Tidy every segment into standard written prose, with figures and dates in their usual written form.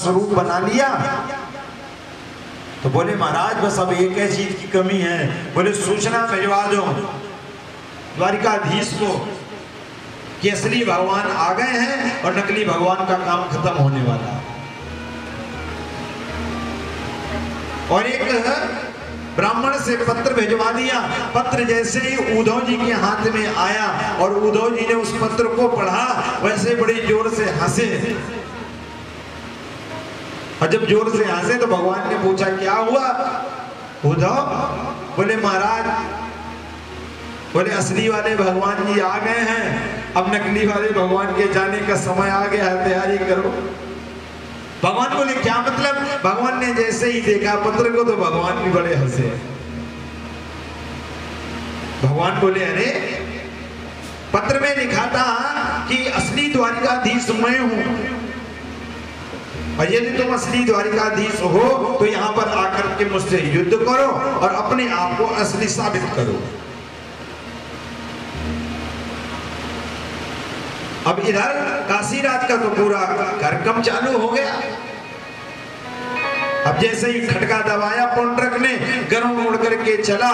स्वरूप बना लिया। तो बोले महाराज बस अब एक ही चीज की कमी है। बोले सूचना भिजवा दो द्वारिकाधीश को कि असली भगवान आ गए हैं और नकली भगवान का काम खत्म होने वाला है। और एक ब्राह्मण से पत्र भिजवा दिया। पत्र जैसे ही उद्धव जी के हाथ में आया और उद्धव जी ने उस पत्र को पढ़ा, वैसे बड़ी जोर से हंसे। और जब जोर से हंसे तो भगवान ने पूछा क्या हुआ उद्धव? बोले महाराज, बोले असली वाले भगवान जी आ गए हैं, अब नकली वाले भगवान के जाने का समय आ गया है, तैयारी करो। भगवान बोले क्या मतलब? भगवान ने जैसे ही देखा पत्र को तो भगवान भी बड़े हंसे। भगवान बोले अरे पत्र में लिखा था कि असली द्वारिकाधीश मैं हूं, और यदि तुम असली द्वारिकाधीश हो तो यहां पर आकर के मुझसे युद्ध करो और अपने आप को असली साबित करो। अब इधर काशीराज का तो पूरा कार्यक्रम चालू हो गया। अब जैसे ही खटका दबाया पौंड्रक ने, गरुड़ उड़ करके चला।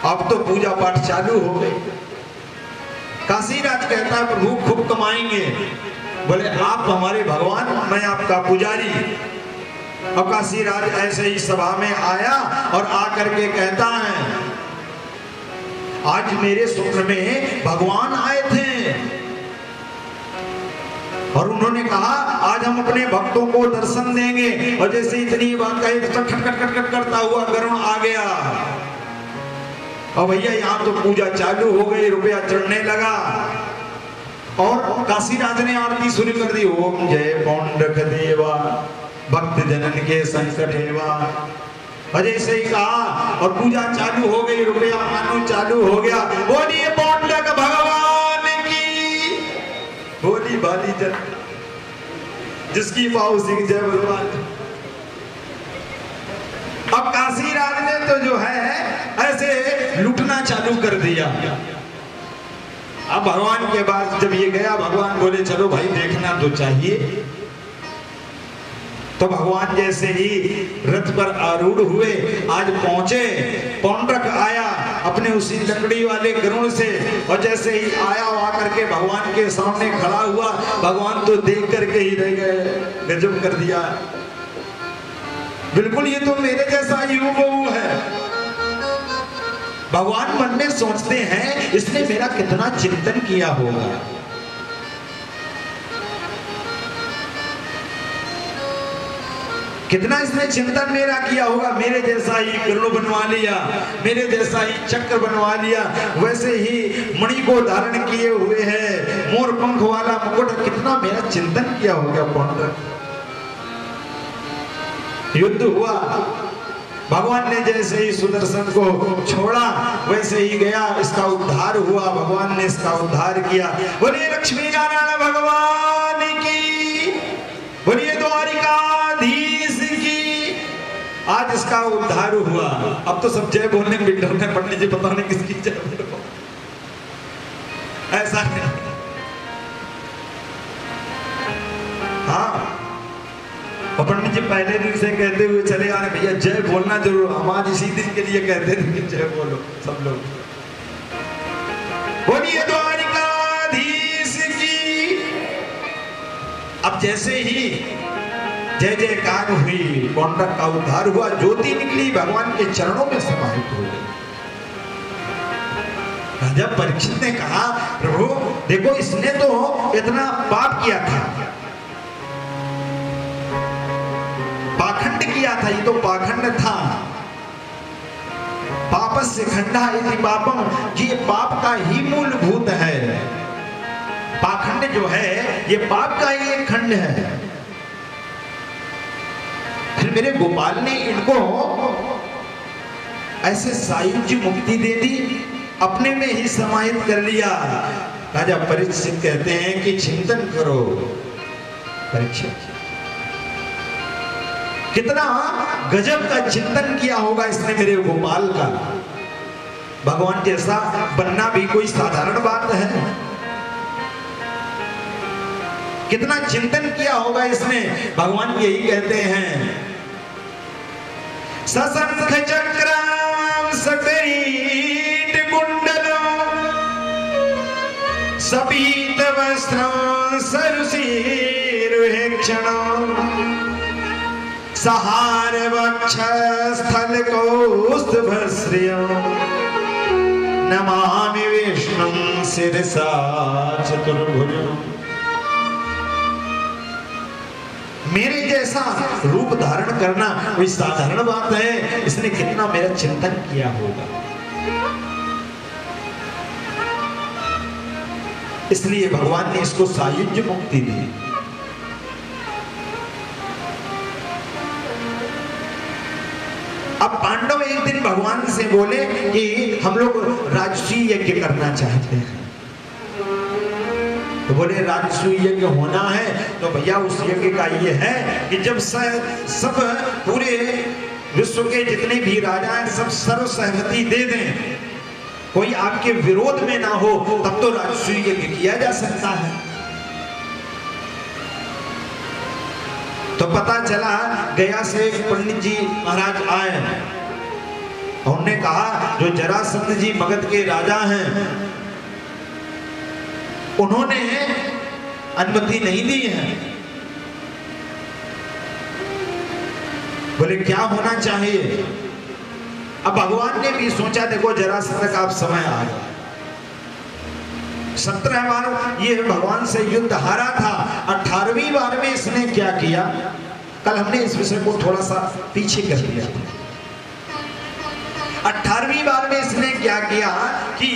अब तो पूजा पाठ चालू हो गई। काशीराज कहता है प्रभु खूब कमाएंगे। बोले आप हमारे भगवान, मैं आपका पुजारी। अब काशीराज ऐसे ही सभा में आया और आकर के कहता है आज मेरे स्वप्न में भगवान आए थे और उन्होंने कहा आज हम अपने भक्तों को दर्शन देंगे। और जैसे इतनी बात कही तो खटखट करता हुआ गरुड़ आ गया। और भैया यहाँ तो पूजा चालू हो गई, रुपया चढ़ने लगा। और काशीराज ने आरती शुरू कर दी। ओम जय पौंड्रक देवा भक्त जनन के संकट हेवा। अजय से ही कहा और पूजा चालू हो गई, रुपया मानो चालू हो गया। बोलिए पौंड्रक भगवान की, बोली भाली जन जिसकी पाऊ सिंह जय भगवान। अब काशीराज ने तो जो है ऐसे लूटना चालू कर दिया। अब भगवान के बाद जब ये गया, भगवान बोले चलो भाई देखना तो चाहिए। तो भगवान जैसे ही रथ पर आरूढ़ हुए, आज पहुंचे। पौंड्रक आया अपने उसी लकड़ी वाले गरुड़ से, और जैसे ही आया आकर के भगवान के सामने खड़ा हुआ। भगवान तो देख करके ही रह गए, गजब कर दिया, बिल्कुल ये तो मेरे जैसा ही हूबहू है। भगवान मन में सोचते हैं इसने मेरा कितना चिंतन किया होगा। कितना इसने चिंतन मेरा किया होगा। मेरे जैसा ही गरुड़ बनवा लिया, मेरे जैसा ही चक्र बनवा लिया, वैसे ही मणि को धारण किए हुए है, मोर पंख वाला मुकुट। कितना मेरा चिंतन किया होगा पौंड्रक। युद्ध हुआ। भगवान ने जैसे ही सुदर्शन को छोड़ा, वैसे ही गया, इसका उद्धार हुआ। भगवान ने इसका उद्धार किया। बोलिए लक्ष्मी नारायण भगवान की, बोलिए द्वारिकाधीश की। आज इसका उद्धार हुआ। अब तो सब जय बोलने बिल्डर ने, पंडित जी पता नहीं किसकी जय बोलो, ऐसा नहीं। हाँ, पंडित जी पहले दिन से कहते हुए चले आ रहे, भैया जय बोलना जरूर। हम आज इसी दिन के लिए कहते थे कि जय बोलो सब लोग। बोलिए द्वारिकाधीश की। अब जैसे ही जय जयकार हुई, पौंड्रक का उद्धार हुआ, ज्योति निकली, भगवान के चरणों में समाहित हो गई। राजा परीक्षित ने कहा प्रभु देखो इसने तो इतना पाप किया था, पाखंड किया था, ये तो पाखंड था। पापस्य खंडा इति पापम, ये पाप का ही मूलभूत है। पाखंड जो है ये पाप का ही एक खंड है। फिर मेरे गोपाल ने इनको ऐसे सायुज्य मुक्ति दे दी, अपने में ही समाहित कर लिया। राजा परीक्षित कहते हैं कि चिंतन करो परीक्षित, कितना गजब का चिंतन किया होगा इसने मेरे गोपाल का। भगवान जैसा बनना भी कोई साधारण बात है। कितना चिंतन किया होगा इसने। भगवान यही कहते हैं, सशंख चक्रां सकरीट कुंडलं सपीत वस्त्रं सरुचिरुहेक्षणं सहार वक्षस्थल कौस्तुभश्रियं नमामि विष्णुं शिरसा चतुर्भुजं। मेरे जैसा रूप धारण करना कोई साधारण बात है, इसने कितना मेरा चिंतन किया होगा। इसलिए भगवान ने इसको सायुज्य मुक्ति दी। अब पांडव एक दिन भगवान से बोले कि हम लोग राजसूय यज्ञ करना चाहते हैं। तो बोले राजसूय यज्ञ होना है तो भैया उस यज्ञ का ये है कि जब सब पूरे विश्व के जितने भी राजा हैं सब सर्व सहमति दे दें, कोई आपके विरोध में ना हो, तब तो राजसूय यज्ञ किया जा सकता है। तो पता चला गया से पंडित जी महाराज आए, उन्होंने कहा जो जरासंध जी मगध के राजा हैं उन्होंने अनुमति नहीं दी है। बोले क्या होना चाहिए? अब भगवान ने भी सोचा, देखो जरासंध का अब समय आ गया। 17 बार ये भगवान से युद्ध हारा था, 18वीं बार में इसने क्या किया? कल हमने इस विषय को थोड़ा सा पीछे कर दिया। 18वीं बार में इसने क्या किया कि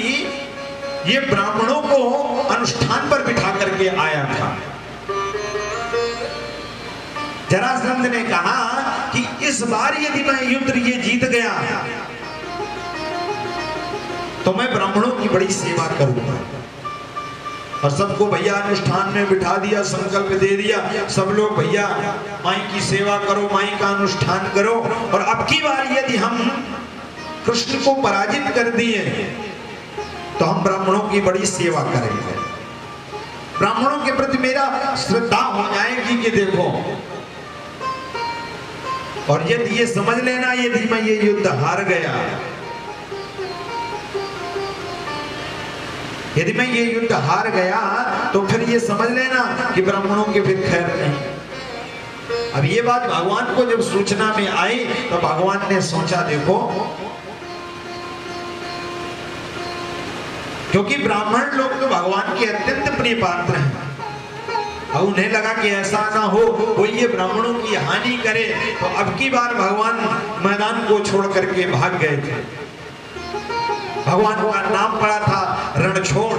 ये ब्राह्मणों को अनुष्ठान पर बिठा करके आया था। जरासंध ने कहा कि इस बार यदि मैं युद्ध ये जीत गया तो मैं ब्राह्मणों की बड़ी सेवा करूंगा। और सबको भैया अनुष्ठान में बिठा दिया, संकल्प दे दिया, सब लोग भैया माई की सेवा करो, माई का अनुष्ठान करो। और अब की बार यदि हम कृष्ण को पराजित कर दिए तो हम ब्राह्मणों की बड़ी सेवा करेंगे, ब्राह्मणों के प्रति मेरा श्रद्धा हो जाएगी कि देखो। और यदि ये समझ लेना यदि मैं ये युद्ध हार गया, यदि मैं ये युद्ध हार गया तो फिर ये समझ लेना कि ब्राह्मणों के फिर खैर नहीं। अब ये बात भगवान को जब सूचना में आई तो भगवान ने सोचा देखो, क्योंकि ब्राह्मण लोग तो भगवान के अत्यंत प्रिय पात्र हैं। और उन्हें लगा कि ऐसा ना हो कोई ये ब्राह्मणों की हानि करे, तो अब की बार भगवान मैदान को छोड़ करके भाग गए थे। भगवान का नाम पड़ा था रणछोड़।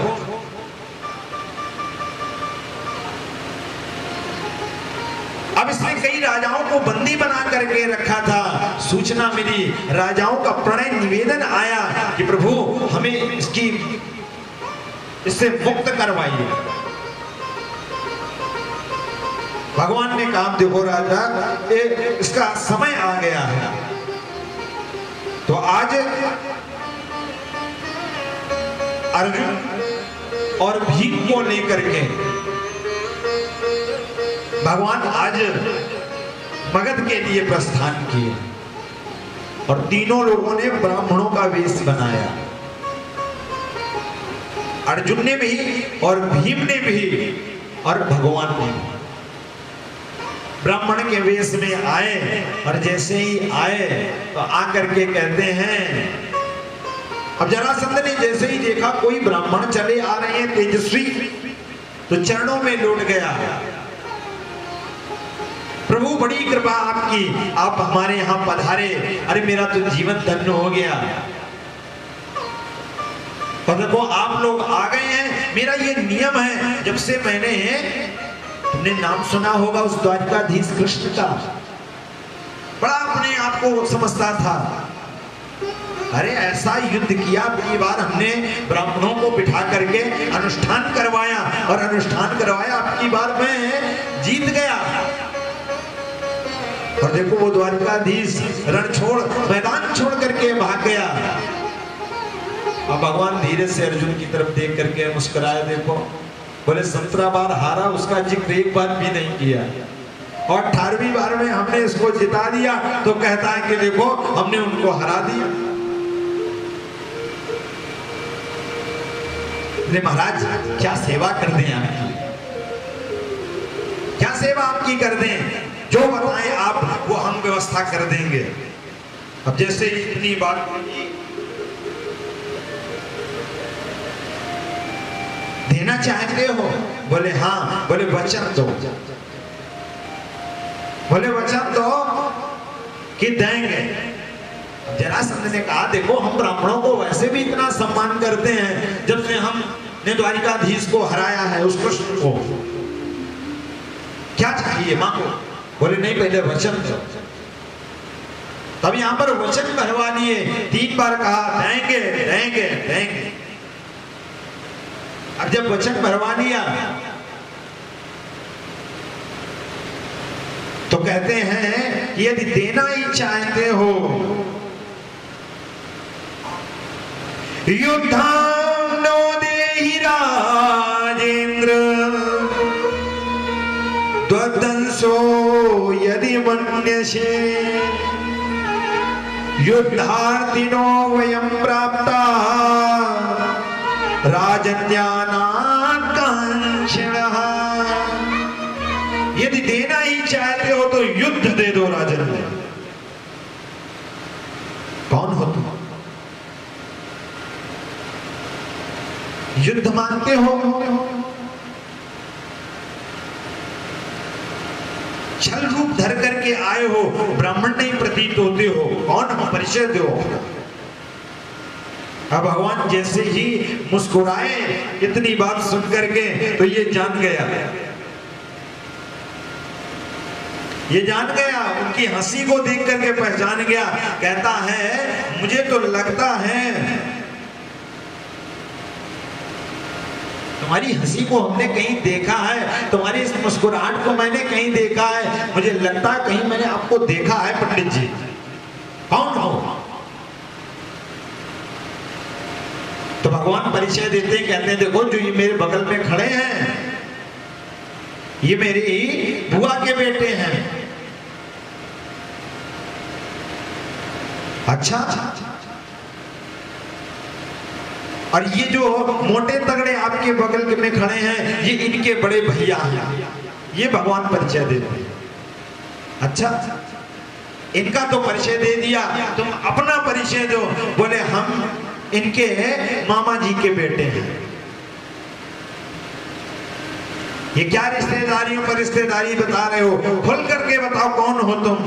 अब इसने कई राजाओं को बंदी बना करके रखा था। सूचना मिली, राजाओं का प्रणय निवेदन आया कि प्रभु हमें इससे मुक्त करवाइए। भगवान ने कहा देखो राजा, इसका समय आ गया है, तो आज अर्जुन और भीम को लेकर के भगवान आज मगध के लिए प्रस्थान किए। और तीनों लोगों ने ब्राह्मणों का वेश बनाया, अर्जुन ने भी और भीम ने भी और भगवान ने भी ब्राह्मण के वेश में आए। और जैसे ही आए तो आकर के कहते हैं, अब जरासंध ने जैसे ही देखा कोई ब्राह्मण चले आ रहे हैं तेजस्वी, तो चरणों में लौट गया, प्रभु बड़ी कृपा आपकी, आप हमारे यहां पधारे, अरे मेरा तो जीवन धन्य हो गया। और देखो आप लोग आ गए हैं, मेरा ये नियम है, जब से मैंने, तुमने नाम सुना होगा उस द्वारकाधीश कृष्ण का, बड़ा अपने आप को समझता था। अरे ऐसा युद्ध किया, पहली बार हमने ब्राह्मणों को बिठा करके अनुष्ठान करवाया, और अनुष्ठान करवाया आपकी बार मैं जीत गया। और देखो वो द्वारकाधीश रण छोड़ मैदान छोड़ करके भाग गया। अब भगवान धीरे से अर्जुन की तरफ देख करके मुस्कुराए, देखो बोले 17 बार हारा, उसका जिक्र एक बार भी नहीं किया, और 18वीं बार में हमने इसको जिता दिया तो कहता है कि देखो हमने उनको हरा दिया। महाराज क्या सेवा कर दें आपकी, क्या सेवा आपकी कर दें, जो बताएं आप वो हम व्यवस्था कर देंगे। अब जैसे इतनी बात देना चाहते हो, बोले हाँ, बोले वचन दो, बोले वचन दो कि देंगे। जरासंध ने कहा देखो हम ब्राह्मणों को वैसे भी इतना सम्मान करते हैं, जब से हमने द्वारिकाधीश को हराया है उस कृष्ण को, क्या चाहिए मांगो। बोले नहीं पहले वचन दो। तब यहां पर वचन भरवा लिए, 3 बार कहा देंगे देंगे देंगे। अब जब वचन भरवा लिया तो कहते हैं कि यदि देना ही चाहते हो, युद्धां नो देहि राजेंद्र, द्वंसो यदि मन्यसे, युद्धार्थिनो वयं प्राप्ता राजन्यानाकांक्षिणः। यदि देना ही चाहते हो तो युद्ध दे दो राजन। कौन हो तुम? युद्ध मानते हो? छल रूप धर करके आए हो, ब्राह्मण नहीं प्रतीत होते हो, कौन हो? परिचय दो। अब भगवान जैसे ही मुस्कुराए इतनी बात सुन करके तो ये जान गया, ये जान गया, उनकी हंसी को देख करके पहचान गया। कहता है मुझे तो लगता है तुम्हारी हंसी को हमने कहीं देखा है, तुम्हारी इस मुस्कुराहट को मैंने कहीं देखा है, मुझे लगता है कहीं मैंने आपको देखा है पंडित जी, कौन हो? तो भगवान परिचय देते हैं, कहते हैं देखो जो ये मेरे बगल में खड़े हैं ये मेरी बुआ के बेटे हैं। अच्छा, और ये जो मोटे तगड़े आपके बगल में खड़े हैं ये इनके बड़े भैया हैं। ये भगवान परिचय देते हैं। अच्छा, इनका तो परिचय दे दिया, तुम अपना परिचय दो। बोले हम इनके मामा जी के बेटे हैं। ये क्या रिश्तेदारियों पर रिश्तेदारी बता रहे हो, खुल करके बताओ कौन हो तुम?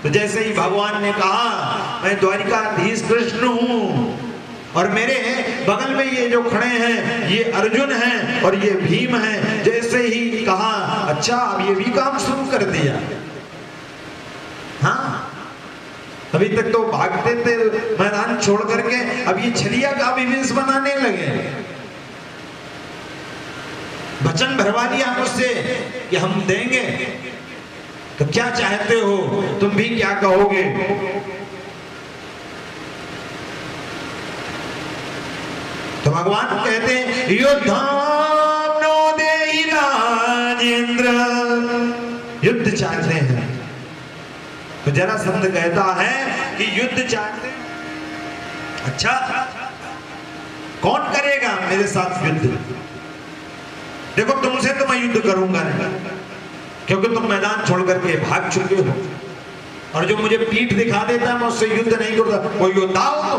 तो जैसे ही भगवान ने कहा मैं द्वारिकाधीश कृष्ण हूं, और मेरे बगल में ये जो खड़े हैं ये अर्जुन हैं और ये भीम हैं, जैसे ही कहा अच्छा अब ये भी काम शुरू कर दिया। हाँ, अभी तक तो भागते थे मैदान छोड़ करके, अब ये छलिया का विवेश बनाने लगे। वचन भरवा लिया मुझसे कि हम देंगे, तो क्या चाहते हो, तुम भी क्या कहोगे? तो भगवान कहते हैं युद्धां नो देहि राजेंद्र, युद्ध चाहते हैं। तो जरासंध कहता है कि युद्ध चाहते हैं। अच्छा, कौन करेगा मेरे साथ युद्ध? देखो तुमसे तो मैं युद्ध करूंगा नहीं, क्योंकि तुम मैदान छोड़ करके भाग चुके हो, और जो मुझे पीठ दिखा देता है मैं उससे युद्ध नहीं करता। कोई योद्धा हो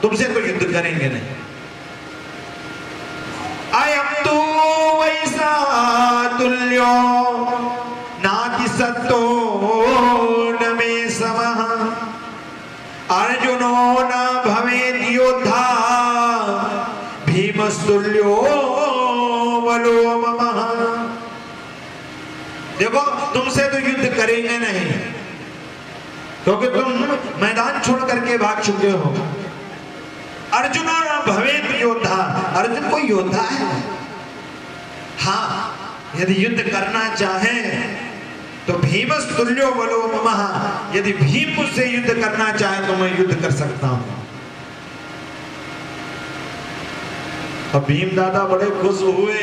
तुमसे तो युद्ध करेंगे नहीं। अयं तु वैसा तुल्यो नाति सत्तो न मे समः, अर्जुनो न भवेत् योद्धा भीमस्तुल्यो बलो ममः। देखो तुमसे तो युद्ध करेंगे नहीं, क्योंकि तुम मैदान छोड़ करके भाग चुके हो। अर्जुन भवेत योद्धा, अर्जुन कोई योद्धा है। हाँ, यदि युद्ध करना चाहे तो भीमस्तुल्यो बलो ममः, यदि भीम मुझसे युद्ध करना चाहे तो मैं युद्ध कर सकता हूं। अब भीम दादा बड़े खुश हुए,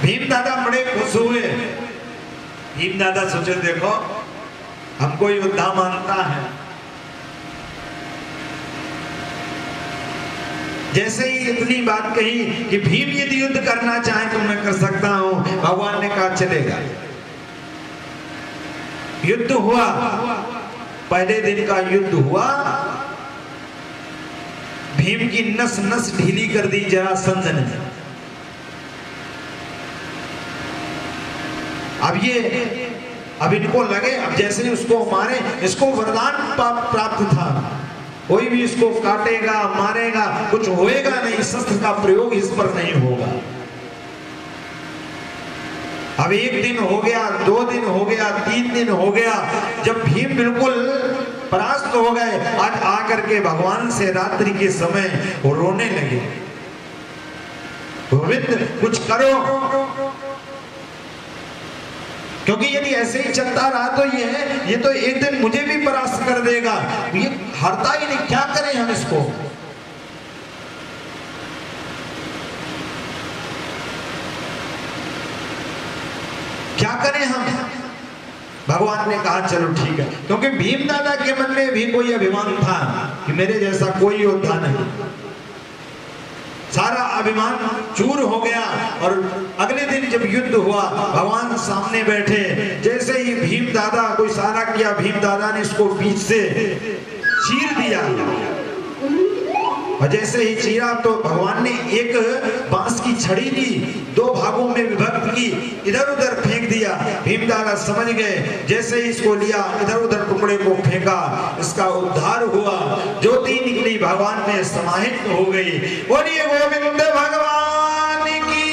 भीम दादा बड़े खुश हुए। भीम दादा सोचे देखो हमको योद्धा मानता है। जैसे ही इतनी बात कही कि भीम यदि युद्ध करना चाहे तो मैं कर सकता हूं, भगवान ने कहा चलेगा। युद्ध हुआ, पहले दिन का युद्ध हुआ, भीम की नस नस ढीली कर दी जरासंध ने। अब इनको लगे अब जैसे ही उसको मारे, इसको वरदान प्राप्त था, कोई भी इसको काटेगा मारेगा कुछ होएगा नहीं, शस्त्र का प्रयोग इस पर नहीं होगा। अब 1 दिन हो गया, 2 दिन हो गया, 3 दिन हो गया, जब भीम बिल्कुल परास्त हो गए, आज आकर के भगवान से रात्रि के समय वो रोने लगे, गोविंद कुछ करो, क्योंकि यदि ऐसे ही चलता रहा तो ये तो एक दिन मुझे भी परास्त कर देगा, ये हरता ही नहीं, क्या करें हम इसको। क्या करें हम। भगवान ने कहा चलो ठीक है, क्योंकि भीम दादा के मन में भी कोई अभिमान था कि मेरे जैसा कोई योद्धा नहीं। सारा अभिमान चूर हो गया। और अगले दिन जब युद्ध हुआ, भगवान सामने बैठे, जैसे ही भीम दादा को इशारा किया, भीम दादा ने इसको बीच से चीर दिया, और जैसे ही चीरा तो भगवान ने एक बांस की छड़ी ली, 2 भागों में विभक्त की, इधर उधर फेंक दिया। भीम दादा समझ गए, जैसे ही इसको लिया इधर उधर टुकड़े को फेंका, इसका उद्धार हुआ, ज्योति निकली, भगवान में समाहित हो गई। बोलिए गोविंद भगवान की।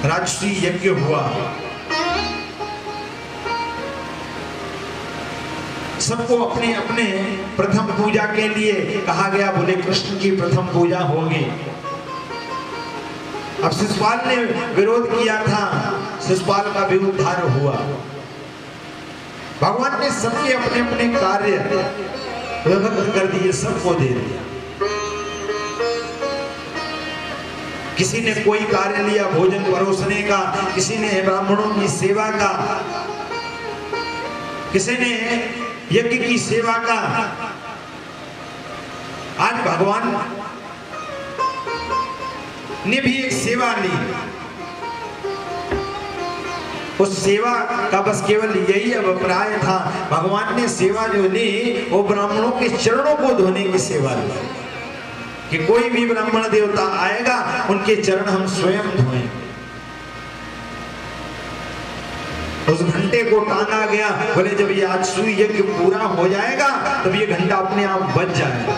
राजसी यज्ञ हुआ, सबको अपने अपने प्रथम पूजा के लिए कहा गया। बोले कृष्ण की प्रथम पूजा होगी। अब शिशुपाल ने विरोध किया था, शिशुपाल का भी उद्धार हुआ। भगवान ने सबके अपने अपने कार्य विभक्त कर दिए, सबको दे दिया। किसी ने कोई कार्य लिया भोजन परोसने का, किसी ने ब्राह्मणों की सेवा का, किसी ने यज्ञ की सेवा का। आज भगवान ने भी एक सेवा ली, उस सेवा का बस केवल यही अभिप्राय था। भगवान ने सेवा जो ली वो ब्राह्मणों के चरणों को धोने की सेवा ली, कि कोई भी ब्राह्मण देवता आएगा उनके चरण हम स्वयं धोएं। उस घंटे को टांगा गया, बोले जब ये आज सूर्य यज्ञ पूरा हो जाएगा तब ये घंटा अपने आप बज जाएगा।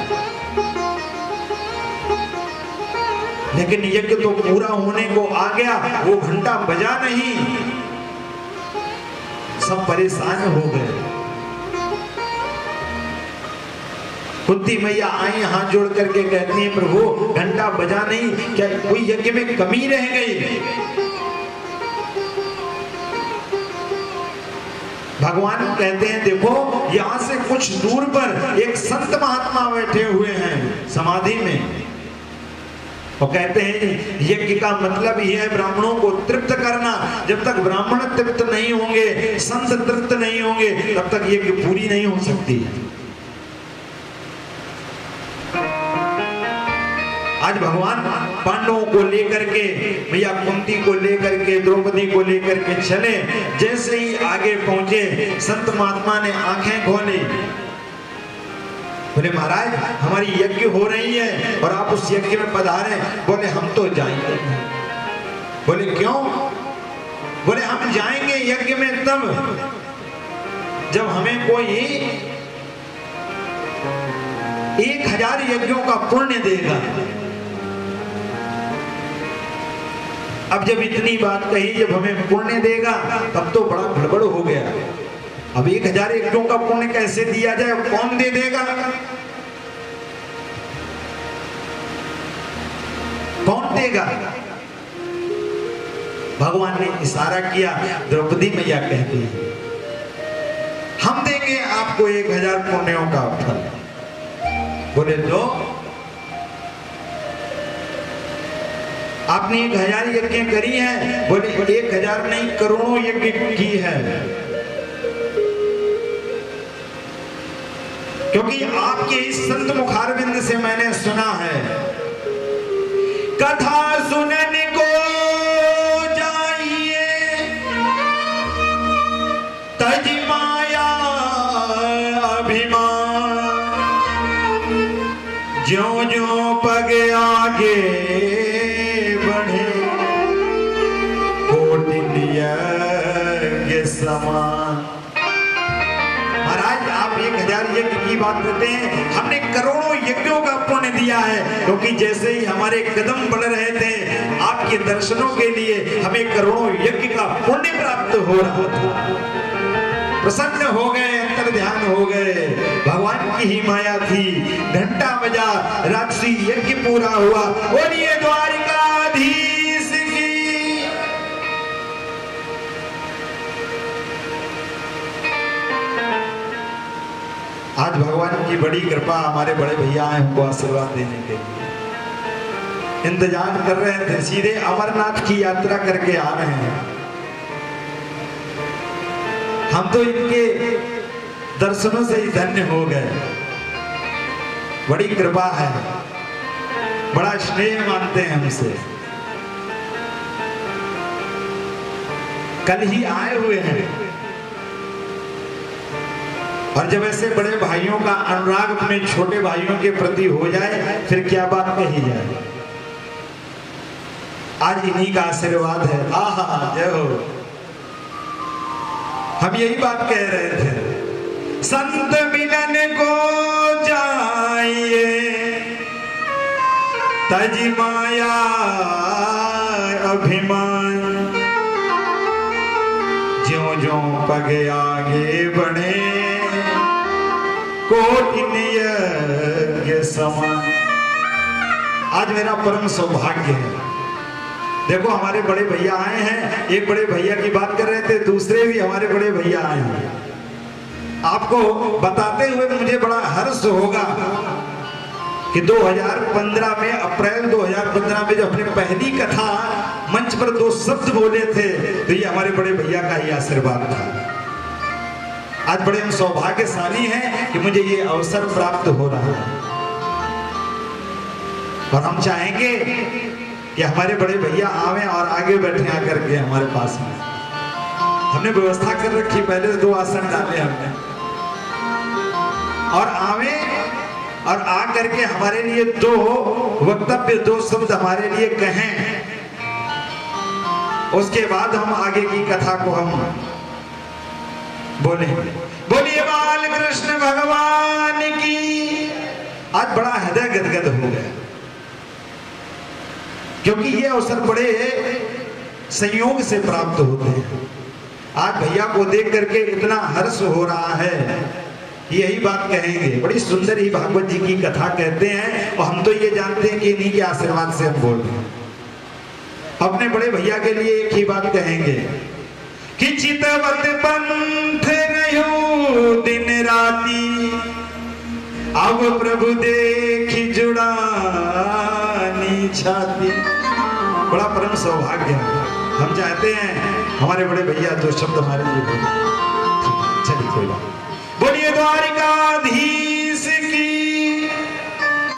लेकिन यज्ञ तो पूरा होने को आ गया, वो घंटा बजा नहीं, सब परेशान हो गए। कुंती मैया आई, हाथ जोड़ करके कहती है प्रभु घंटा बजा नहीं, क्या कोई यज्ञ में कमी रह गई। भगवान कहते हैं देखो यहां से कुछ दूर पर एक संत महात्मा बैठे हुए हैं समाधि में, वो कहते हैं यज्ञ का मतलब ही है ब्राह्मणों को तृप्त करना। जब तक ब्राह्मण तृप्त नहीं होंगे, संत तृप्त नहीं होंगे, तब तक यज्ञ पूरी नहीं हो सकती। आज भगवान पांडवों को लेकर के, भैया कुंती को लेकर के, द्रौपदी को लेकर के चले। जैसे ही आगे पहुंचे, संत महात्मा ने आंखें खोली, बोले महाराज हमारी यज्ञ हो रही है और आप उस यज्ञ में पधारे। बोले हम तो जाएंगे। बोले क्यों? बोले हम जाएंगे यज्ञ में तब जब हमें कोई 1000 यज्ञों का पुण्य देगा। अब जब इतनी बात कही, जब हमें पुण्य देगा तब तो बड़ा गड़बड़ हो गया। अब 1000 यज्ञों का पुण्य कैसे दिया जाए, कौन दे देगा, कौन देगा? भगवान ने इशारा किया, द्रौपदी मैया कहती है हम देंगे आपको 1000 पुण्यों का फल। बोले तो आपने 1000 यज्ञ करी है? बोले 1000 नहीं, करोड़ों यज्ञ की है, क्योंकि आपके इस संत मुखारविंद से मैंने सुना है, कथा सुनने को जाइए तज माया अभिमान, ज्यों ज्यों पग आगे बढ़े कोटिन यज्ञ समान। महाराज आप 1000 यज्ञ की बात करते हैं, हमने करोड़ों यज्ञों का पुण्य दिया है, क्योंकि जैसे ही हमारे कदम बढ़ रहे थे आपके दर्शनों के लिए हमें करोड़ों यज्ञ का पुण्य प्राप्त हो रहा था। प्रसन्न हो गए, अंतर ध्यान हो गए, भगवान की ही माया थी। घंटा बजा, रात्रि यज्ञ पूरा हुआ। बोलिए द्वारिकाधीश की। आज भगवान की बड़ी कृपा, हमारे बड़े भैया आए हमको आशीर्वाद देने के लिए, इंतजार कर रहे थे, सीधे अमरनाथ की यात्रा करके आ रहे हैं। हम तो इनके दर्शनों से ही धन्य हो गए। बड़ी कृपा है, बड़ा स्नेह मानते हैं हमसे। कल ही आए हुए हैं, और जब ऐसे बड़े भाइयों का अनुराग अपने छोटे भाइयों के प्रति हो जाए फिर क्या बात कही जाए। आज इन्हीं का आशीर्वाद है। आहा, जय हो। हम यही बात कह रहे थे, संत मिलन को जाइए तज माया अभिमान, ज्यों ज्यों पग आगे बढ़े कोटिन यज्ञ समान। आज मेरा परम सौभाग्य है, देखो हमारे बड़े भैया आए हैं। एक बड़े भैया की बात कर रहे थे, दूसरे भी हमारे बड़े भैया आए हैं। आपको बताते हुए मुझे बड़ा हर्ष होगा कि 2015 में, अप्रैल 2015 में जब हमने पहली कथा मंच पर 2 शब्द बोले थे तो ये हमारे बड़े भैया का ही आशीर्वाद था। आज बड़े हम सौभाग्यशाली हैं कि मुझे ये अवसर प्राप्त हो रहा है, और हम चाहेंगे कि हमारे बड़े भैया आवे और आगे बैठे आकर के हमारे पास में। हमने व्यवस्था कर रखी, पहले 2 आसन डाले हमने, और आवे और आ करके हमारे लिए 2 वक्तव्य, 2 शब्द हमारे लिए कहें। उसके बाद हम आगे की कथा को हम बोलेंगे। बोलिए बाल कृष्ण भगवान की। आज बड़ा हृदय गदगद हो गया, क्योंकि ये अवसर बड़े संयोग से प्राप्त होते हैं। आज भैया को देख करके इतना हर्ष हो रहा है, यही बात कहेंगे। बड़ी सुंदर ही भागवत जी की कथा कहते हैं, और हम तो ये जानते हैं कि इन्हीं के आशीर्वाद से हम बोल रहे हैं। अपने बड़े भैया के लिए एक ही बात कहेंगे कि चितवत पंथ रहो दिन राती, अब प्रभु देखी जुड़ानी छाती। बड़ा परम सौभाग्य है। हम चाहते हैं हमारे बड़े भैया 2 शब्द हमारे लिए बोले। चलिए कोई बात।